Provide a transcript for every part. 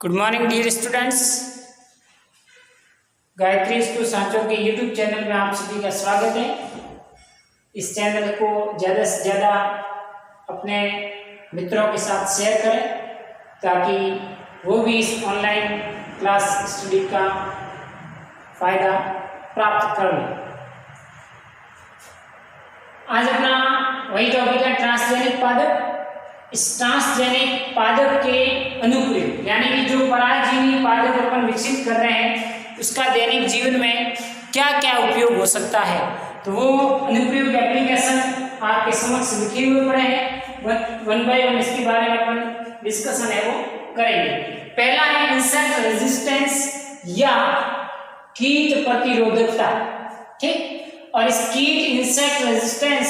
Good morning dear students. Gayatri school Sanchore के YouTube channel में आप सभी का स्वागत है। इस चैनल को ज़्यादा से ज़्यादा अपने मित्रों के साथ शेयर करें ताकि वो भी इस ऑनलाइन क्लास स्टडी का फ़ायदा प्राप्त कर लें। आज अपना वही टॉपिक है ट्रांसजेनिक पादप। इस ट्रांसजेनिक पादप के अनुप्रयोग यानी कि जो परायजीवी पादप अपन विकसित कर रहे हैं उसका दैनिक जीवन में क्या क्या उपयोग हो सकता है, तो वो अनुप्रयोग एप्लीकेशन आपके समक्ष लिखे हुए पड़े हैं। वन बाय वन इसके बारे में अपन डिस्कशन है वो करेंगे। पहला है इंसेक्ट रेजिस्टेंस या कीट प्रतिरोधकता। ठीक, और इस कीट इंसेक्ट रेजिस्टेंस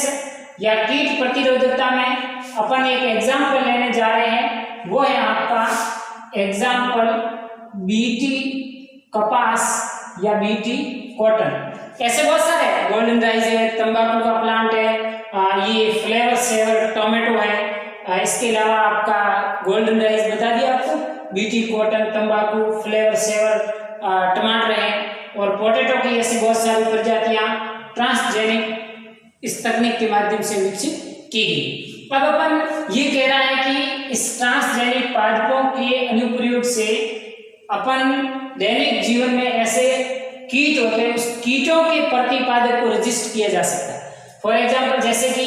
या कीट प्रतिरोधकता में अपन एक एग्जाम्पल लेने जा रहे हैं, वो है आपका एग्जाम्पल बीटी कपास या बीटी कॉटन। ऐसे बहुत सारे गोल्डन राइस है, तंबाकू का प्लांट है, ये फ्लेवर सेवर टोमेटो है, इसके अलावा आपका गोल्डन राइस बता दिया आपको, बीटी कॉटन, तंबाकू, फ्लेवर सेवर, टमाटर है और पोटैटो की ऐसी बहुत सारी प्रजातियां ट्रांसजेनिक इस तकनीक के माध्यम से विकसित की गई। अब अपन ये कह रहा है कि इस ट्रांसजेनिक पादपों के अनुप्रयोग से अपन दैनिक जीवन में ऐसे कीट होते हैं, उस कीटों के प्रतिपादक को रजिस्ट किया जा सकता है। फॉर एग्जाम्पल जैसे कि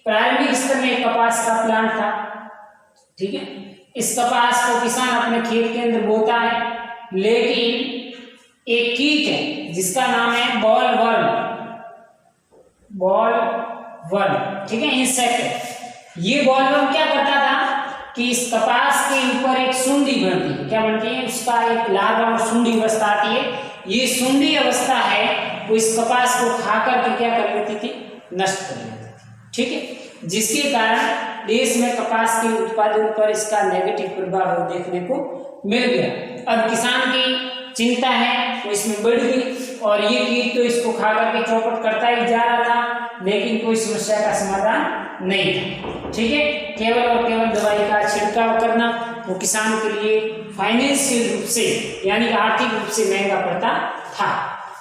प्रारंभिक स्तर में एक कपास का प्लांट था, ठीक है, इस कपास को किसान अपने खेत के अंदर बोता है, लेकिन एक कीट है जिसका नाम है बॉल वर्म, ठीक है, इंसेक्ट है। ये बॉल वर्म क्या करता था कि इस कपास के ऊपर एक सुंडी बनती है, क्या बनती है, उसका एक लार्वा और सुंडी अवस्था आती है। ये सुंडी अवस्था है वो इस कपास को खाकर के क्या कर लेती थी, नष्ट कर लेती थी, ठीक है, जिसके कारण देश में कपास के उत्पादन पर इसका नेगेटिव प्रभाव देखने को मिल गया। अब किसान की चिंता है वो इसमें बढ़ गई और ये कीट तो इसको खा करके चौपट करता ही जा रहा था, लेकिन कोई समस्या का समाधान नहीं था, ठीक है। केवल और केवल दवाई का छिड़काव करना वो किसान के लिए फाइनेंशियल रूप से यानी आर्थिक रूप से महंगा पड़ता था।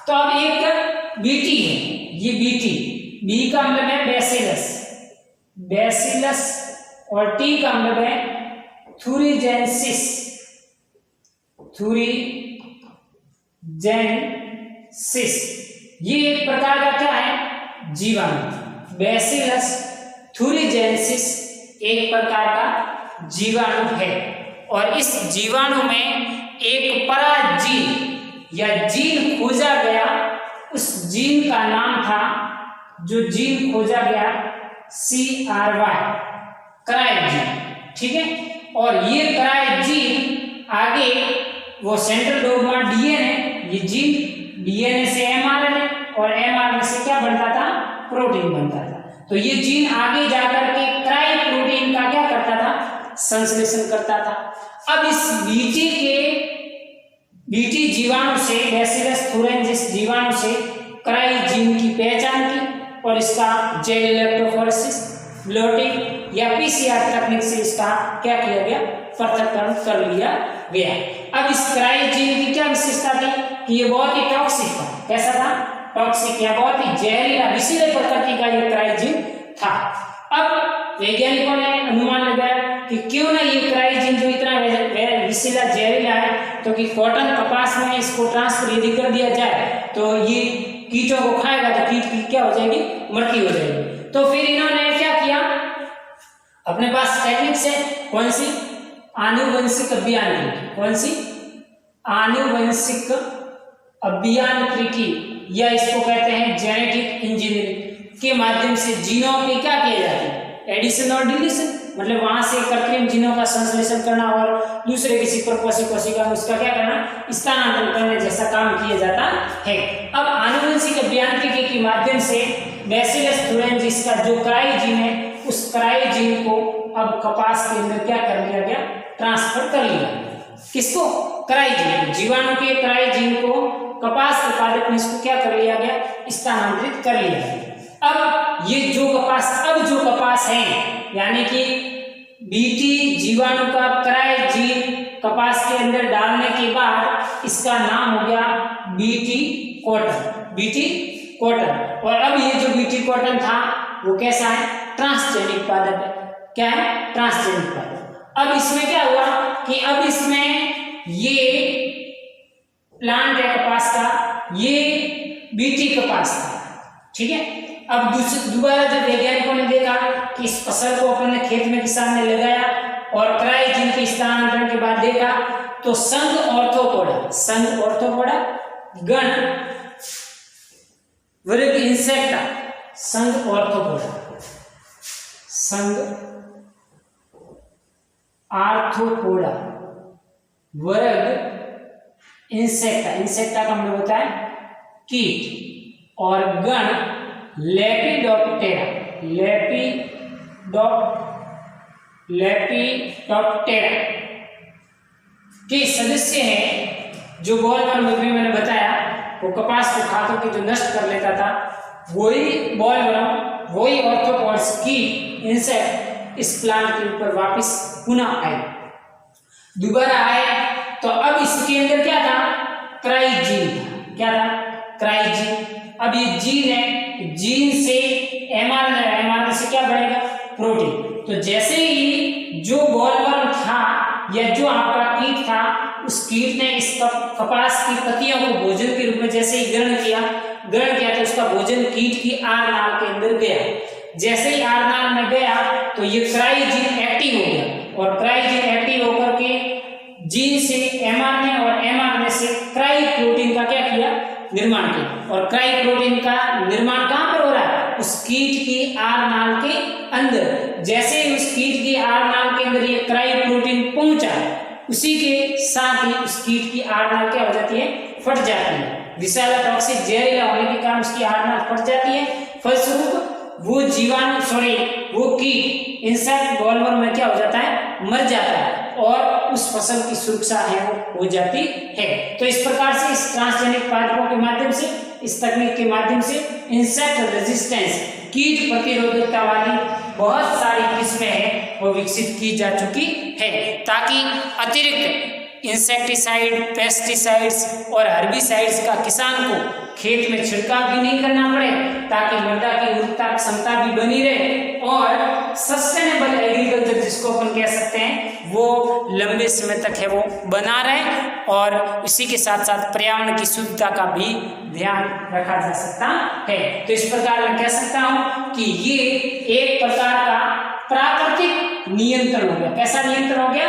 तो अब एक बीटी है, ये बीटी, बी का मतलब है बैसिलस और टी का मतलब है थुरिजेंसिस, ये एक प्रकार का क्या है, जीवाणु। बैसिलस थुरिजेंसिस एक प्रकार का जीवाणु है और इस जीवाणु में एक पराजीन या जीन खोजा गया, उस जीन का नाम था, जो जीन खोजा गया CRY, क्रायोजीन, ठीक है। और ये क्रायोजीन आगे वो सेंट्रल डोग्मा डीएनए, ये जीन डीएनए से एमआरएनए और एमआरएनए से क्या बनता था, प्रोटीन बनता था। तो ये जीन आगे जाकर के क्राई प्रोटीन का क्या करता था, संश्लेषण करता था। अब इस बीटी जीवाणु से, बैसिलस थुरिजेंसिस जीवाणु से क्राई जीन की पहचान की और इसका जेल इलेक्ट्रोफोरेसिस, ब्लोटिंग या PCR तकनीक से इसका क्या किया गया, पृथक्करण कर लिया गया। अब इस क्राई जीन की क्या विशेषता थी कि ये बहुत ही टॉक्सिक था, कैसा था, टॉक्सिक या बहुत ही जहरीला विषैले प्रकृति का ये क्राइजीन था। अब वैज्ञानिकों ने अनुमान लगाया कि क्यों ना ये क्राइजीन जो इतना विषैला जहरीला है, तो कि कॉटन कपास में इसको ट्रांसफर यदि कर दिया जाए तो ये कीटों को खाएगा तो कीट की क्या हो जाएगी, मृत्यु हो जाएगी। तो फिर इन्होंने क्या किया, अपने पास टेक्निक से, कौन सी, आनुवंशिक अभियांत्रिकी, कौन सी, आनुवंशिक अभियांत्रिकी या इसको कहते हैं जेनेटिक इंजीनियरिंग के माध्यम से जीनों के क्या किया जाता है, एडिशन और डिलीशन, मतलब वहां से कृत्रिम जीनों का संश्लेषण करना और दूसरे किसी परपोषी कोशिका में उसका क्या करना, स्थानांतरण करने जैसा काम किया जाता है। अब आनुवंशिक अभियांत्रिकी के माध्यम से बैसिलस थुरिजेंसिस का जो क्राई जीन है, उस क्राई जीन को अब कपास के अंदर क्या कर लिया गया, ट्रांसफर कर लिया। किसको, क्राई जीन, जीवाणु के क्राई जीन को कपास के पादप में इसको क्या कर लिया गया, स्थानांतरित कर लिया गया। अब ये जो कपास है यानी कि बीटी जीवाणु का क्राई जीन कपास के अंदर डालने के बाद इसका नाम हो गया बीटी कॉटन, बीटी कॉटन। और अब ये जो बीटी कॉटन था वो कैसा है, ट्रांसजेनिक पादप है। क्या है, ट्रांसजेनिक पादप। अब इसमें क्या हुआ कि अब इसमें ये प्लांट है कपास का, ये बीटी कपास था, ठीक है। अब दोबारा जब वैज्ञानिकों ने देखा कि इस फसल को अपन ने खेत में किसान ने लगाया और क्राइजीन के स्थानांतरण के बाद देखा तो संघ ऑर्थोपोडा गण वर्ग इंसेक्टा, संघ आर्थ्रोपोडा वर्ग इंसेक्टा का मतलब होता है कीट, और गण लेपिडोप्टेरा के सदस्य हैं। जो बॉलवर्म अभी मैंने बताया वो कपास को खाकर के जो नष्ट कर लेता था, वही बॉलवर्म, वही ऑर्थोपोड्स की इंसेक्ट इस प्लांट के ऊपर वापस पुनः आए, दोबारा आए। तो अब इसके अंदर क्या था, क्राइजीन था। क्या था, क्राइजीन। अब ये जीन है, जीन से एमआरएनए से क्या बढ़ेगा, प्रोटीन। तो जैसे ही जो बॉलवर्म था या जो आपका कीट था, उस कीट ने इस कपास की पत्तियों को भोजन के रूप में जैसे ही ग्रहण किया तो उसका भोजन कीट की आर नाल के अंदर गया। जैसे ही आर नाल में गया तो ये क्राइजीन एक्टिव हो गया, और क्राइजीन एक्टिव होकर के जीन से एमआरएनए और एमआरएनए से क्राई प्रोटीन का क्या किया, निर्माण किया। और क्राई प्रोटीन का निर्माण कहां पर हो रहा है, उस कीट की आर नाल के अंदर। जैसे ही उस कीट की आर नाल के अंदर ये क्राई प्रोटीन पहुंचा, उसी के साथ ही उस कीट की आर नाल क्या हो जाती है, फट जाती है। विषैला टॉक्सिक जहरीला होने के कारण उसकी आर नाल फट जाती है। फलस्वरूप वो वो कीट इंसेक्ट बॉलवर्म में क्या हो जाता है, मर जाता है, और उस फसल की सुरक्षा है वो हो जाती है। तो इस प्रकार से इस ट्रांसजेनिक पादपों के माध्यम से, इस तकनीक के माध्यम से इंसेक्ट रेजिस्टेंस, कीट प्रतिरोधकता वाली बहुत सारी किस्में हैं वो विकसित की जा चुकी है, ताकि अतिरिक्त इंसेक्टिसाइड, पेस्टिसाइड्स और हर्बिसाइड्स का किसान को खेत में छिड़काव भी नहीं करना पड़े, ताकि मृदा की उर्वरता क्षमता भी बनी रहे, और सस्टेनेबल एग्रीकल्चर जिसको अपन कह सकते हैं वो लंबे समय तक है वो बना रहे, और इसी के साथ साथ पर्यावरण की शुद्धता का भी ध्यान रखा जा सकता है। तो इस प्रकार मैं कह सकता हूं कि ये एक प्रकार का प्राकृतिक नियंत्रण हो गया। कैसा नियंत्रण हो गया,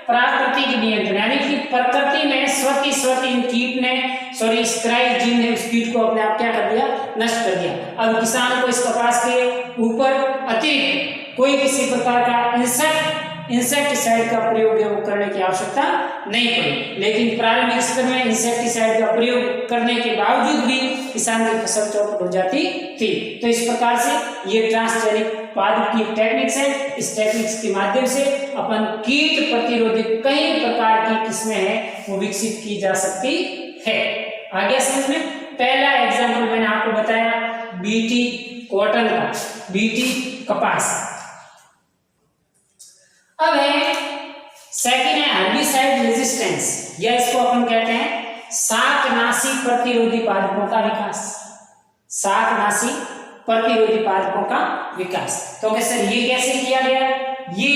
प्राकृतिक नियंत्रण, यानी कि प्रकृति में स्वतः इन कीट ने इस क्राइजीन ने उस कीट को अपने आप क्या कर दिया, नष्ट कर दिया। अब किसान को इस कपास के ऊपर अतिरिक्त कोई किसी प्रकार का इंसेक्टिसाइड का प्रयोग है वो करने की आवश्यकता नहीं पड़ी, लेकिन प्रारंभिक स्तर में इंसेक्टिसाइड का प्रयोग करने के बावजूद भी किसान की फसल चौपट हो जाती थी। तो इस प्रकार से ये ट्रांसजेनिक पादप की टेक्निक्स है। इस टेक्निक्स के माध्यम से अपन कीट प्रतिरोधी कई प्रकार की किस्में हैं वो विकसित की जा सकती है। आगे समझ में, पहला एग्जाम्पल मैंने आपको बताया बीटी कॉटन का, बीटी कपास। अब है सेकंड है हर्बिसाइड रेजिस्टेंस, या इसको अपन कहते हैं शाकनाशी प्रतिरोधी पादपों का विकास, शाकनाशी प्रतिरोधी पादपों का विकास। तो सर ये कैसे किया गया, ये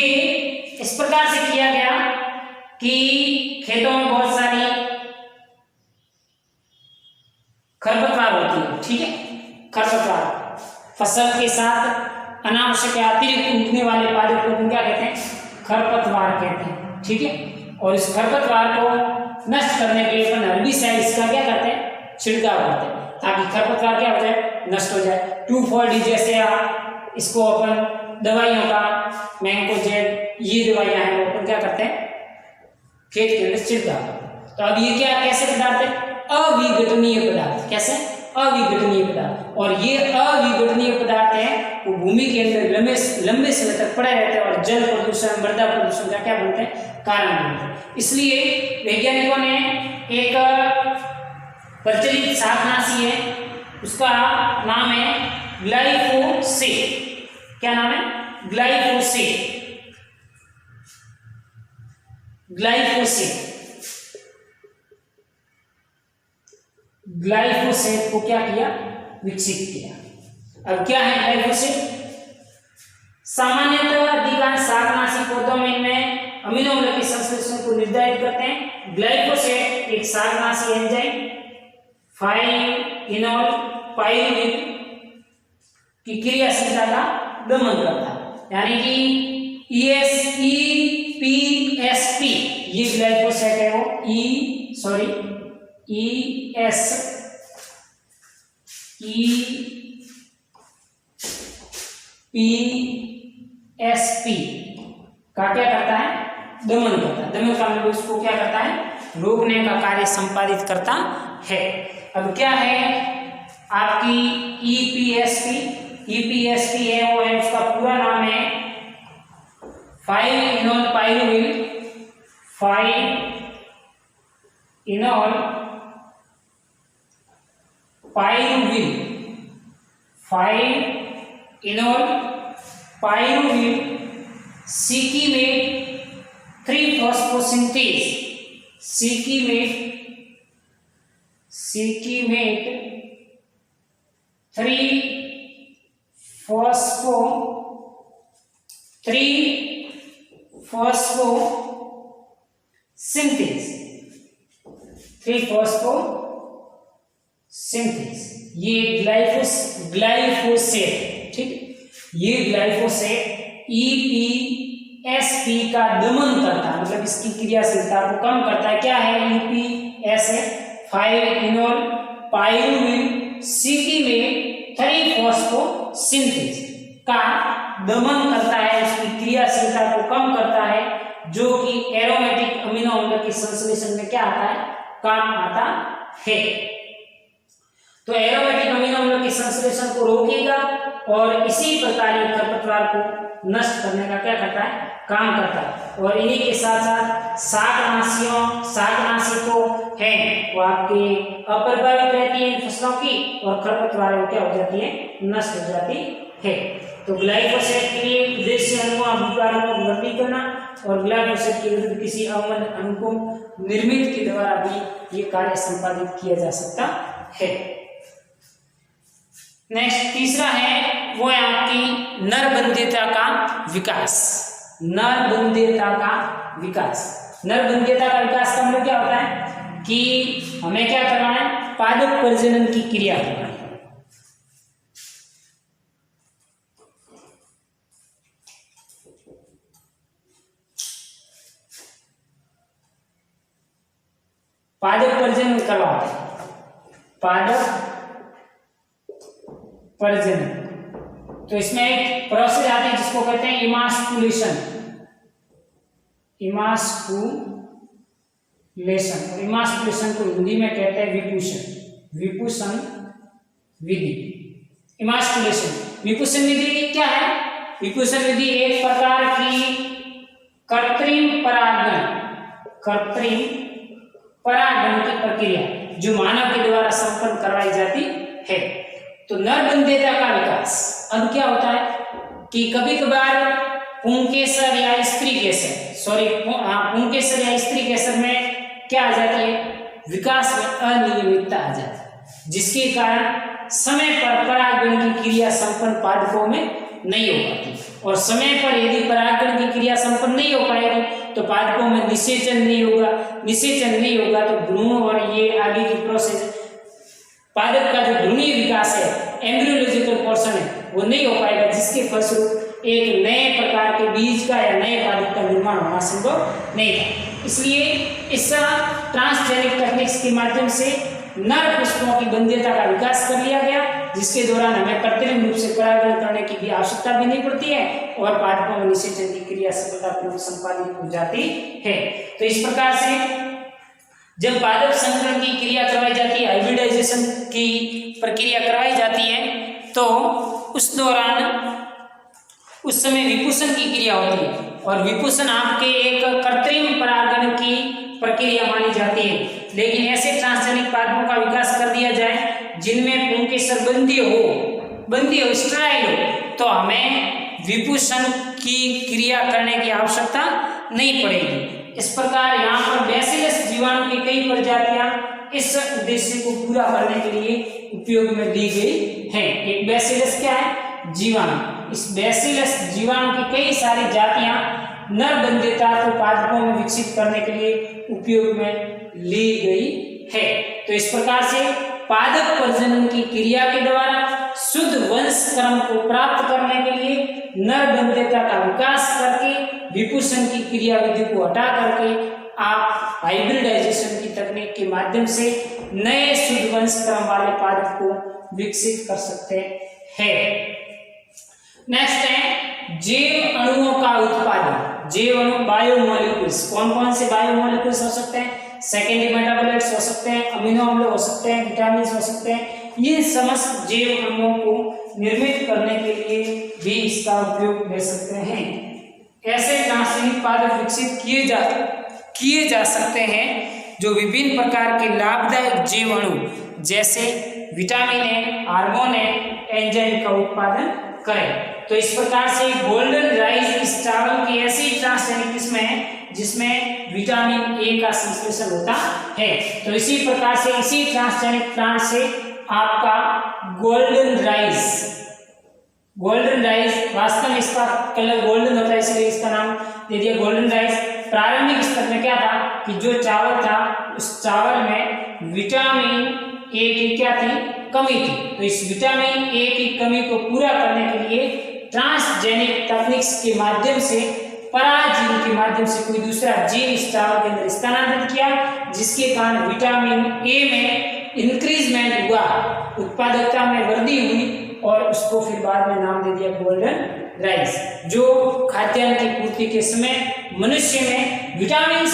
इस प्रकार से किया गया कि खेतों में बहुत सारी खरपतवार होती है, ठीक है, खरपतवार फसल के साथ अनावश्यक अतिरिक्त उगने वाले पादप को क्या कहते हैं, खरपतवार कहते हैं, ठीक है। और इस खरपतवार को नष्ट करने के लिए अपन हर्बिसाइड्स का क्या करते हैं, छिड़काव करते हैं, ताकि खरपतवार क्या हो जाए, नष्ट हो जाए। 2,4-D जैसे आप इसको अपन दवाइयों का मैंकोजेब, ये दवाइयां हैं वो अपन क्या करते हैं, खेत के अंदर छिड़काव। तो अब ये क्या, कैसे पदार्थ है, अविघटनीय पदार्थ, कैसे, अविघटनीय पदार्थ। और ये अविघटनीय पदार्थ है वो भूमि के अंदर लंबे समय तक पड़े रहते हैं और जल प्रदूषण, मृदा प्रदूषण का क्या बनते हैं, कारण बनते हैं। इसलिए वैज्ञानिकों ने एक प्रचलित शाकनाशी है, उसका नाम है ग्लाइफोसेट। क्या नाम है, ग्लाइफोसेट। ग्लाइफोसेट को क्या किया, विकसित किया। अब क्या है ग्लाइफोसेट? सामान्यतः अधिकांश शाकनाशी पौधों में इनमें अमीनो अम्ल के संश्लेषण को निर्धारित करते हैं। ग्लाइफोसेट एक शाकनाशी एंजाइम 5-इनोल पाइरुवेट की क्रियाशीलता का दमन करता है, यानी कि EPSP ये ग्लाइफोसेट है, वो EPSP का क्या करता है, दमन करता है। दमन का मतलब उसको क्या करता है, रोकने का कार्य संपादित करता है। अब क्या है आपकी EPSP है, वो है, उसका पूरा नाम है 5-इनोल पाइरुवेट 5-इनोल पाइरुवेट सिकीमेट 3-फॉस्फोसिंथेज सिकीमेट 3-फॉस्फोसिंथेज ये ग्लाइफोसेट, ठीक, ये ग्लाइफोसेट EPSP का दमन करता है, मतलब इसकी क्रियाशीलता को कम करता है। क्या है EPSP? 5-इनोल पाइरुवेट सिकीमेट 3-फॉस्फोसिंथेज का दमन करता है, उसकी क्रियाशीलता को कम करता है, जो कि एरोमेटिक अमीनो अम्ल के संश्लेषण में क्या आता है, काम आता है। तो एरोमेटिक अमीनो अम्ल के संश्लेषण को रोकेगा और इसी प्रकार ये खरपतवार को नष्ट करने का क्या करता है, काम करता है। और इन्हीं के साथ साथ शाकनाशी तो है वो आपके अप्रभावित रहती है फसलों की, और खरपतवार वो क्या हो जाती है, नष्ट हो जाती है। तो ग्लाइफोसेट के लिए उद्देश्य अभिप्रायों को वर्णन करना, और ग्लाइफोसेट के विरुद्ध किसी अम्ल अणु को निर्मित के द्वारा भी ये कार्य संपादित किया जा सकता है। नेक्स्ट तीसरा है, वो है आपकी नरबंधीयता का विकास। नरबंधीयता का विकास का मतलब क्या होता है कि हमें क्या करना है, पादप प्रजनन की क्रिया करना है। पादप प्रजनन करवाते हैं, पादप प्रजनन। तो इसमें एक प्रोसेस आती है जिसको कहते हैं इमास्कुलेशन। और इमास्कुलेशन को हिंदी में कहते हैं विपुषण विधि। इमास्कुलेशन विपुषण विधि क्या है? विपुषण विधि एक प्रकार की कृत्रिम परागण की प्रक्रिया जो मानव के द्वारा संपन्न करवाई जाती है। तो नरबंधीयता का विकास, अब क्या होता है कि कभी कभार पुंकेसर या स्त्री केसर में क्या आ जाती है, विकास में अनियमितता आ जाती है, जिसके कारण समय पर परागण की क्रिया संपन्न पादपों में नहीं हो पाती। और समय पर यदि परागण की क्रिया संपन्न नहीं हो पाएगी तो पादपों में निषेचन नहीं होगा तो भ्रूण और ये आगे की प्रोसेस, पादप का जो भ्रूणीय विकास है, एम्ब्रियोलॉजिकल पोर्शन है, वो नहीं हो पाएगा, जिसके फलस्वरूप एक नए प्रकार के बीज का या नए पादप का निर्माण होना संभव नहीं था। इसलिए इस ट्रांसजेनिक टेक्निक्स के माध्यम से नर पुष्पों की बंधीयता का विकास कर लिया गया, जिसके दौरान हमें कृत्रिम रूप से परागण करने की भी आवश्यकता भी नहीं पड़ती है और पादपों में निषेचन की क्रिया सफलतापूर्वक संपादित हो जाती है। तो इस प्रकार से जब पादप संकरण की क्रिया करवाई जाती है, हाइब्रिडाइजेशन की प्रक्रिया करवाई जाती है, तो उस दौरान उस समय विपुषण की क्रिया होती है, और विपुषण आपके एक कृत्रिम परागण की प्रक्रिया मानी जाती है। लेकिन ऐसे ट्रांसजेनिक पादपों का विकास कर दिया जाए जिनमें पुंकेसर बंधी हो, स्टेराइल हो, तो हमें विपुषण की क्रिया करने की आवश्यकता नहीं पड़ेगी। इस प्रकार यहाँ पर बैसिलस जीवाणु की कई प्रजातियां इस उद्देश्य को पूरा करने के लिए उपयोग में ली गई है। एक बैसिलस क्या है? जीवाणु। इस बैसिलस जीवाणु की कई सारी जातियां नर बंध्यता तो पादपों में विकसित करने के लिए उपयोग में ली गई है। तो इस प्रकार से पादप प्रजनन की क्रिया के द्वारा शुद्ध वंश क्रम को प्राप्त करने के लिए नर बंध्यता का विकास करके विपुषण की क्रियाविधि को हटा करके आप हाइब्रिडाइजेशन की तकनीक के माध्यम से नए शुद्ध वंश क्रम वाले पादप को विकसित कर सकते हैं। नेक्स्ट है जैव अणुओं का उत्पादन। जैव अणु बायोमोलिक्यूल्स, कौन कौन से बायोमोलिक्यूल्स हो सकते हैं? सेकेंडरी मेटाबोलाइट्स हो सकते हैं, अमीनो अम्ल हो सकते हैं, विटामिन हो सकते हैं। ये समस्त जैव अणुओं को निर्मित करने के लिए भी इसका उपयोग ले सकते हैं। ऐसे ट्रांसजेनिक पादप विकसित किए जा सकते हैं जो विभिन्न प्रकार के लाभदायक जैव अणु जैसे vitamin A, hormone A, enzyme का उत्पादन करें। तो इस प्रकार से गोल्डन राइस इस चावल की ऐसी ट्रांसजेनिक किस्म है जिसमें विटामिन ए का संश्लेषण होता है। तो इसी प्रकार से इसी ट्रांसजेनिक प्लांट से आपका गोल्डन राइस वास्तव में इसका कलर गोल्डन होता है इसलिए इसका नाम दे दिया गोल्डन राइस। प्रारंभिक स्तर में क्या था कि जो चावल था उस चावल में विटामिन ए की क्या थी? कमी थी। तो इस विटामिन ए की कमी को पूरा करने के लिए ट्रांसजेनिक तकनीक्स के माध्यम से पराजीन के माध्यम से कोई दूसरा जीन इस चावल के अंदर स्थानांतरित किया, जिसके कारण विटामिन ए में इंक्रीजमेंट हुआ, उत्पादकता में वृद्धि हुई और उसको फिर बाद में नाम दे दिया गोल्डन राइस, जो खाद्यान्न की पूर्ति के समय मनुष्य में विटामिन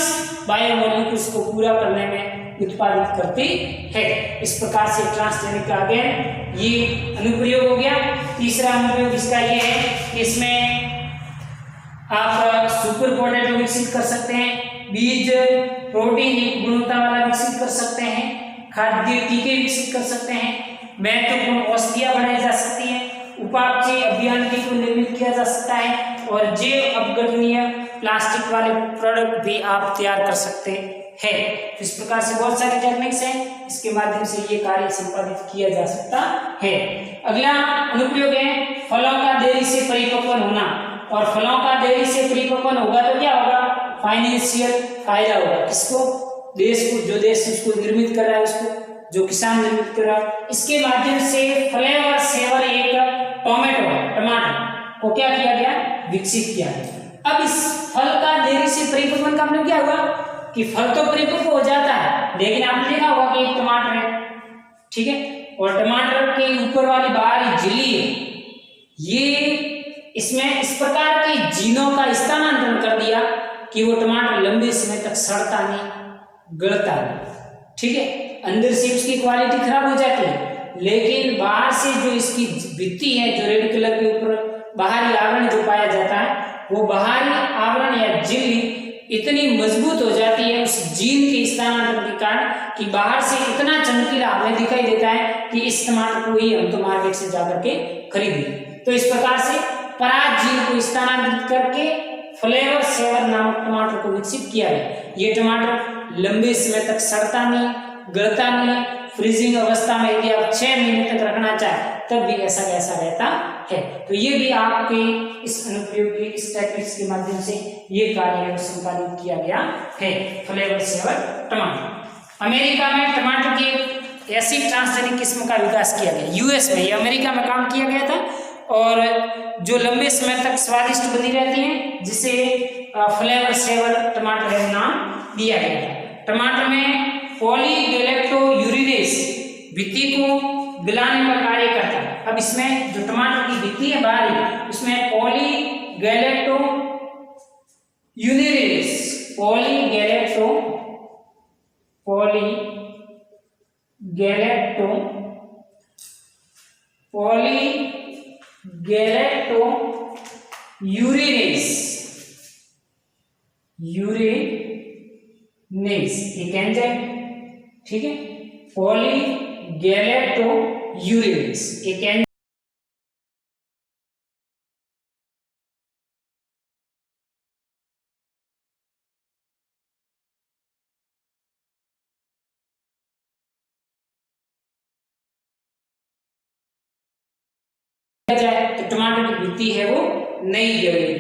बायोमोलिक्यूल्स को पूरा करने में उत्पादित करती है। इस प्रकार से ट्रांसजेनिक का अगेन ये अनुप्रयोग हो गया। तीसरा अनुप्रयोग इसका ये है कि इसमें आप सुपर पोटैटो विकसित कर सकते हैं, बीज प्रोटीन युक्त गुणवत्ता वाला विकसित कर सकते हैं, खाद्य टीके विकसित कर सकते हैं, महत्वपूर्ण औषधियां बनाई जा सकती हैं, उपापचय अभियांत्रिकी को निर्मित किया जा सकता है और जैव अपघटनीय प्लास्टिक वाले प्रोडक्ट भी आप तैयार कर सकते हैं। इस प्रकार से बहुत सारे टेक्निक्स हैं, इसके माध्यम से ये कार्य संपादित किया जा सकता है। अगला अनुप्रयोग है फलों का देरी से परिपक्वन होना। और फलों का देरी से परिपक्वन होगा तो क्या होगा? फाइनेंशियल फायदा होगा। किसको? देश को, जो देश उसको निर्मित कर रहा है, उसको जो किसान निर्मित कर रहा है। इसके माध्यम से फ्लेवर सेवर एक टमाटर को क्या किया गया? विकसित किया गया। अब इस फल का देरी से परिपक्वन का मतलब क्या हुआ कि फल तो परिपक्व हो जाता है, लेकिन आपने देखा होगा कि एक टमाटर है, ठीक है, और टमाटर के ऊपर वाली बाहरी झिल्ली है, ये इसमें इस प्रकार के जीनों का स्थानांतरण कर दिया कि वो टमाटर लंबे समय तक सड़ता नहीं, गलता नहीं, ठीक है। अंदर से उसकी क्वालिटी खराब हो जाती है, लेकिन बाहर से जो इसकी भित्ति है, जो रेड कलर के ऊपर बाहरी आवरण जो पाया जाता है, वो बाहरी आवरण या झिल्ली इतनी मजबूत हो जाती है उस जीन के स्थानांतरण के कारण कि बाहर से इतना चमकीला हमें दिखाई देता है कि इस टमाटर को ही हम तो मार्केट से जाकर के खरीदें। तो इस प्रकार से पराग जीन को स्थानांतरित करके फ्लेवर सेवर नामक टमाटर को विकसित किया है। ये टमाटर लंबे समय तक सड़ता नहीं, गलता नहीं, फ्रीजिंग अवस्था में यदि आप 6 महीने तक रखना चाहे तब भी ऐसा कैसा रहता है। तो ये भी आपके इस अनुप्रयोग की इस टेक्निक्स के माध्यम से ये कार्य संपादित किया गया है, फ्लेवर सेवर टमाटर। अमेरिका में टमाटर की ऐसी ट्रांसजेनिक किस्म का विकास किया गया, यूएस में, या अमेरिका में काम किया गया था, और जो लंबे समय तक स्वादिष्ट बनी रहती हैं, जिसे फ्लेवर सेवर टमाटर है नाम दिया गया था। टमाटर में पॉलीगैलेक्टोयूरिनेज भित्ति को गलाने का कार्य करता है। अब इसमें जो टमाटर की भित्ति है बाहरी, उसमें पॉलीगैलेक्टोयूरिनेज एक एंजाइम, ठीक है, पॉलीगैलेक्टोयूरिनेज एक एंजाइम जाए तो टमाटर की वृद्धि है वो नहीं जगेगी।